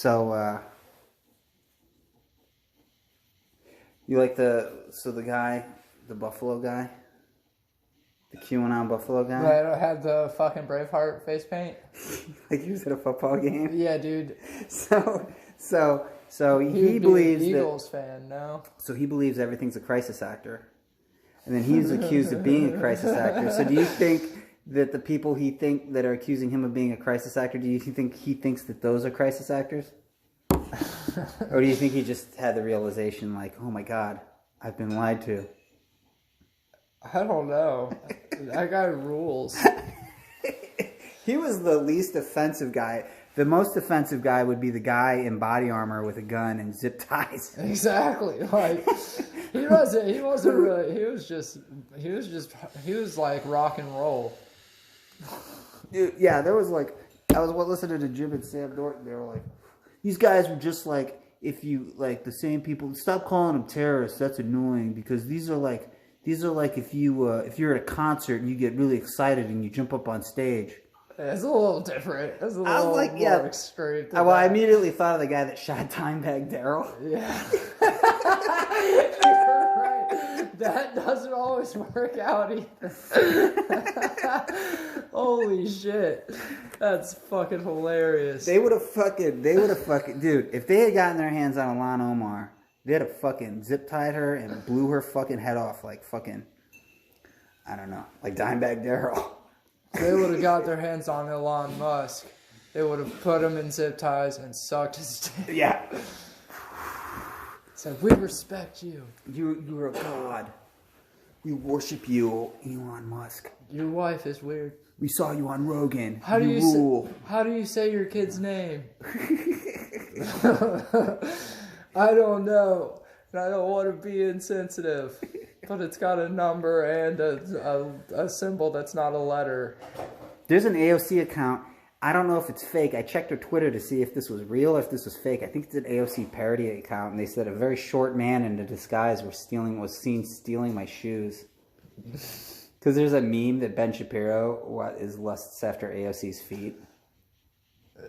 So, you like the guy, the Buffalo guy? The QAnon Buffalo guy? That had the fucking Braveheart face paint? Like he was at a football game? Yeah, dude. So he believes an Eagles fan, no? So he believes everything's a crisis actor. And then he's accused of being a crisis actor. So do you think that the people that are accusing him of being a crisis actor, do you think he thinks that those are crisis actors? Or do you think he just had the realization like, oh my God, I've been lied to? I don't know. That guy rules. He was the least offensive guy. The most offensive guy would be the guy in body armor with a gun and zip ties. Exactly. Like he wasn't really. He was like rock and roll. Dude, yeah, there was like, I was listening to Jim and Sam Norton. They were like, these guys were just like, if you like the same people, stop calling them terrorists. That's annoying because these are like if you're at a concert and you get really excited and you jump up on stage. It's a little different. It's a little I was like, more extreme. I immediately thought of the guy that shot Dimebag Darrell. Yeah. You're right. That doesn't always work out either. Holy shit. That's fucking hilarious. They would have fucking, dude, if they had gotten their hands on Ilhan Omar, they'd have fucking zip-tied her and blew her fucking head off like fucking, I don't know, like Dimebag Darrell. They would have got their hands on Elon Musk. They would have put him in zip ties and sucked his dick. Yeah. Said, we respect you. You're a god. We worship you, Elon Musk. Your wife is weird. We saw you on Rogan. How do you say your kid's name? I don't know. And I don't want to be insensitive. But it's got a number and a symbol that's not a letter. There's an AOC account. I don't know if it's fake. I checked her Twitter to see if this was real or if this was fake. I think it's an AOC parody account, and they said a very short man in a disguise was seen stealing my shoes. Because there's a meme that Ben Shapiro lusts after AOC's feet.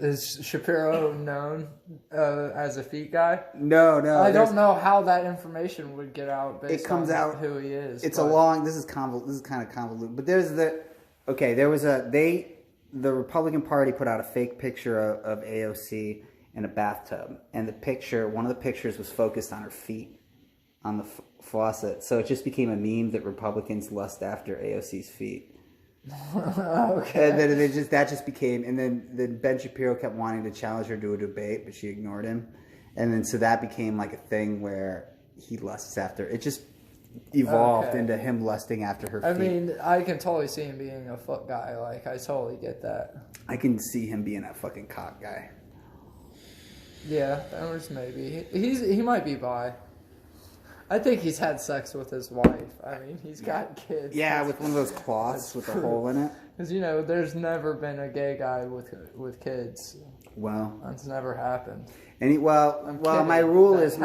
Is Shapiro known as a feet guy? No. I don't know how that information would get out based on out, who he is. It's this is kind of convoluted. But the Republican Party put out a fake picture of AOC in a bathtub. And one of the pictures was focused on her feet, on the faucet. So it just became a meme that Republicans lust after AOC's feet. Okay. And then that just became, and then Ben Shapiro kept wanting to challenge her to a debate, but she ignored him. And then so that became like a thing where he lusts after. It just evolved into him lusting after her feet. I mean, I can totally see him being a foot guy. Like, I totally get that. I can see him being a fucking cock guy. Yeah, that maybe. He might be bi. I think he's had sex with his wife. I mean, he's got kids. Yeah, with one of those cloths with a hole in it. Because, there's never been a gay guy with kids. Well, that's never happened. My rule is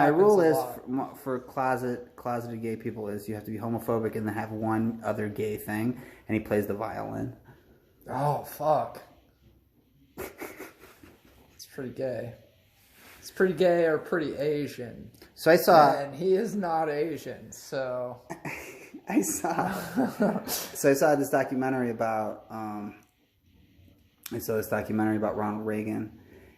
for closeted gay people is you have to be homophobic and then have one other gay thing, and he plays the violin. Oh fuck! It's pretty gay. It's pretty gay or pretty Asian. So I saw, and he is not Asian. So I saw this documentary about Ronald Reagan.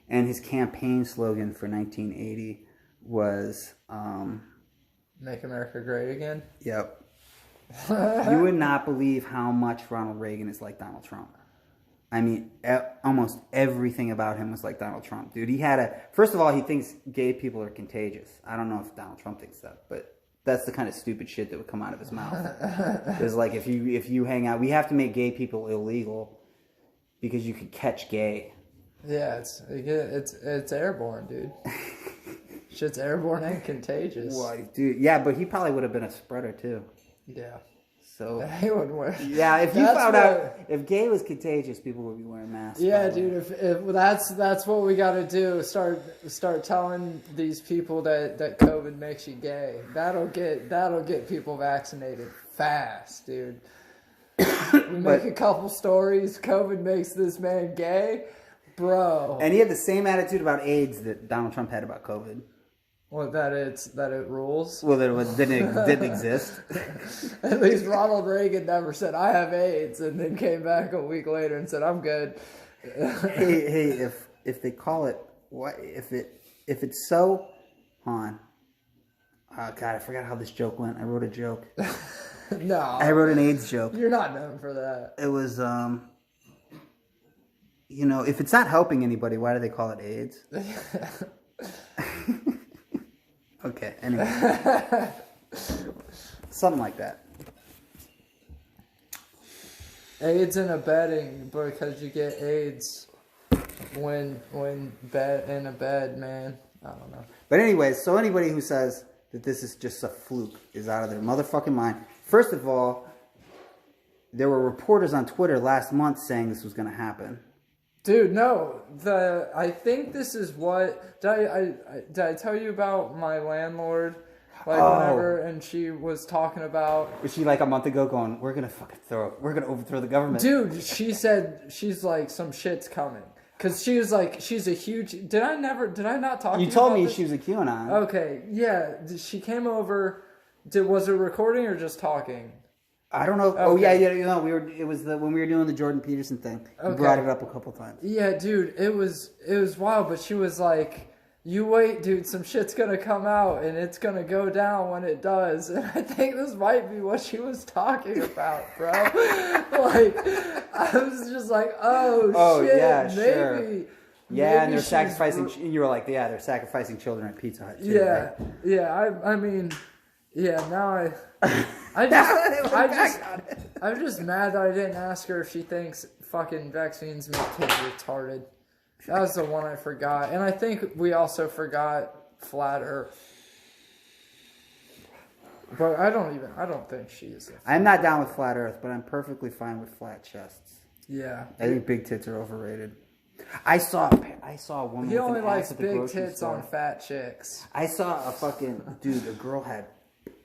And his campaign slogan for 1980 was... Make America Great Again? Yep. You would not believe how much Ronald Reagan is like Donald Trump. I mean, almost everything about him was like Donald Trump. Dude, first of all, he thinks gay people are contagious. I don't know if Donald Trump thinks that, but that's the kind of stupid shit that would come out of his mouth. It's like, if you hang out... We have to make gay people illegal because you could catch gay. Yeah, it's airborne, dude. Shit's airborne and contagious. Well, dude, yeah, but he probably would have been a spreader too. Yeah. So he would wear. Yeah, if you found out if gay was contagious, people would be wearing masks. Yeah, dude. If that's what we got to do. Start telling these people that COVID makes you gay. That'll get people vaccinated fast, dude. We make a couple stories. COVID makes this man gay. Bro. And he had the same attitude about AIDS that Donald Trump had about COVID. Well, that it rules. Well, that it didn't exist. At least Ronald Reagan never said, I have AIDS, and then came back a week later and said, I'm good. hey, if they call it, what if it's so, on. Oh, God, I forgot how this joke went. I wrote a joke. No. I wrote an AIDS joke. You're not known for that. It was, if it's not helping anybody, why do they call it AIDS? Okay, anyway. Something like that. AIDS and abetting, because you get AIDS when in a bed, man. I don't know. But anyways, so anybody who says that this is just a fluke is out of their motherfucking mind. First of all, there were reporters on Twitter last month saying this was going to happen. Dude, no. I think this is what did I tell you about my landlord? Whenever, and she was talking about. Was she like a month ago going, we're gonna overthrow the government? Dude, she said she's like some shit's coming. Cause she was like, she's a huge. Did I not talk to you? You told about me this? she was a QAnon. Okay, yeah. She came over. Was it recording or just talking? I don't know. Okay. Oh yeah. It was when we were doing the Jordan Peterson thing. You brought it up a couple times. Yeah, dude, it was wild. But she was like, "You wait, dude. Some shit's gonna come out, and it's gonna go down when it does." And I think this might be what she was talking about, bro. Like, I was just like, "Oh shit, yeah, maybe." sure. Yeah, and they're she's sacrificing. And you were like, yeah, they're sacrificing children at Pizza Hut. Too, yeah, right? yeah. I mean, yeah. Now I'm just mad that I didn't ask her if she thinks fucking vaccines make kids retarded. That was the one I forgot. And I think we also forgot Flat Earth. But I don't think she is. I'm not down with Flat Earth, but I'm perfectly fine with flat chests. Yeah. I think big tits are overrated. I saw a woman. He with only an likes ass at the big grocery tits store. on fat chicks. I saw a fucking dude. A girl had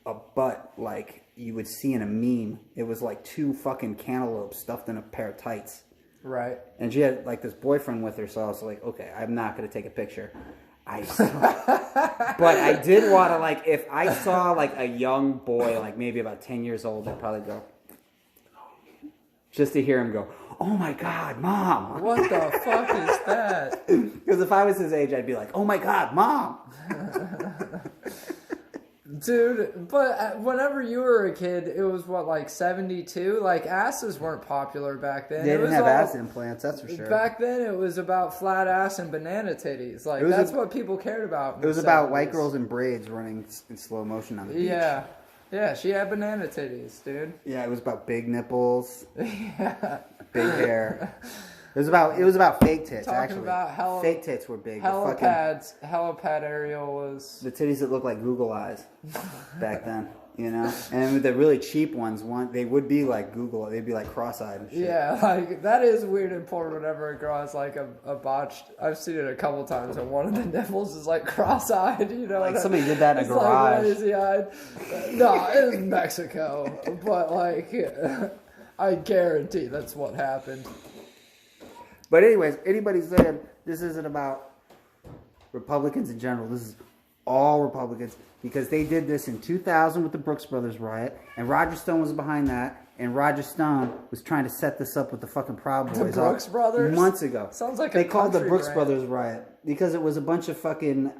a butt like you would see in a meme. It was like 2 fucking cantaloupes stuffed in a pair of tights. Right. And she had like this boyfriend with her, so I was like, okay, I'm not gonna take a picture. But I did want to, like, if I saw like a young boy, like maybe about 10 years old, I'd probably go, just to hear him go, "Oh my God, Mom!" What the fuck is that? Because if I was his age, I'd be like, "Oh my God, Mom!" Dude, but whenever you were a kid, it was what, like 72? Like, asses weren't popular back then. They didn't have ass implants, that's for sure. Back then, it was about flat ass and banana titties. Like, that's what people cared about. It was about white girls in braids running in slow motion on the beach. Yeah. Yeah, she had banana titties, dude. Yeah, it was about big nipples, Yeah. big hair. It was about fake tits, Talking actually. about fake tits were big. Helipad Ariel was... The titties that looked like Google eyes back then, you know? And with the really cheap ones, they would be like Google, they'd be like cross-eyed and shit. Yeah, like, that is weird and porn whenever a girl has like a botched... I've seen it a couple times and one of the nipples is like cross-eyed, you know? Like somebody did that in a garage. Like lazy-eyed. No, it was Mexico, but like, I guarantee that's what happened. But anyways, anybody saying this isn't about Republicans in general. This is all Republicans because they did this in 2000 with the Brooks Brothers riot, and Roger Stone was behind that, and Roger Stone was trying to set this up with the fucking Proud Boys. The Brooks Brothers? Months ago. Sounds like they a called the country Brooks brand. Brothers riot because it was a bunch of fucking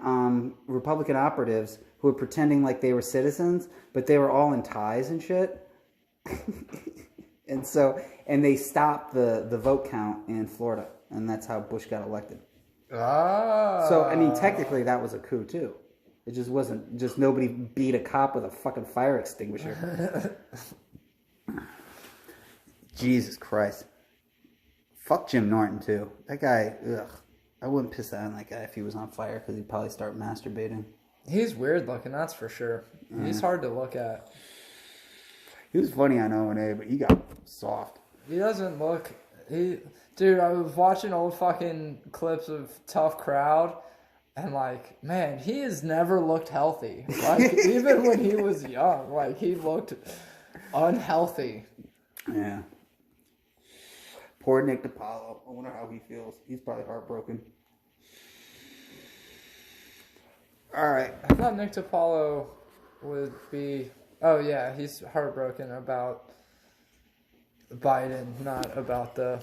Republican operatives who were pretending like they were citizens, but they were all in ties and shit. And they stopped the vote count in Florida, and that's how Bush got elected. Ah. So, I mean, technically that was a coup, too. It just wasn't, just nobody beat a cop with a fucking fire extinguisher. Jesus Christ. Fuck Jim Norton, too. That guy, ugh. I wouldn't piss that on that guy if he was on fire, because he'd probably start masturbating. He's weird looking, that's for sure. Yeah. He's hard to look at. He was funny on O&A, but he got soft. He doesn't look... Dude, I was watching old fucking clips of Tough Crowd, and like, man, he has never looked healthy. Like, even when he was young, like, he looked unhealthy. Yeah. Poor Nick DiPaolo. I wonder how he feels. He's probably heartbroken. All right. I thought Nick DiPaolo would be... Oh, yeah, he's heartbroken about Biden, not about the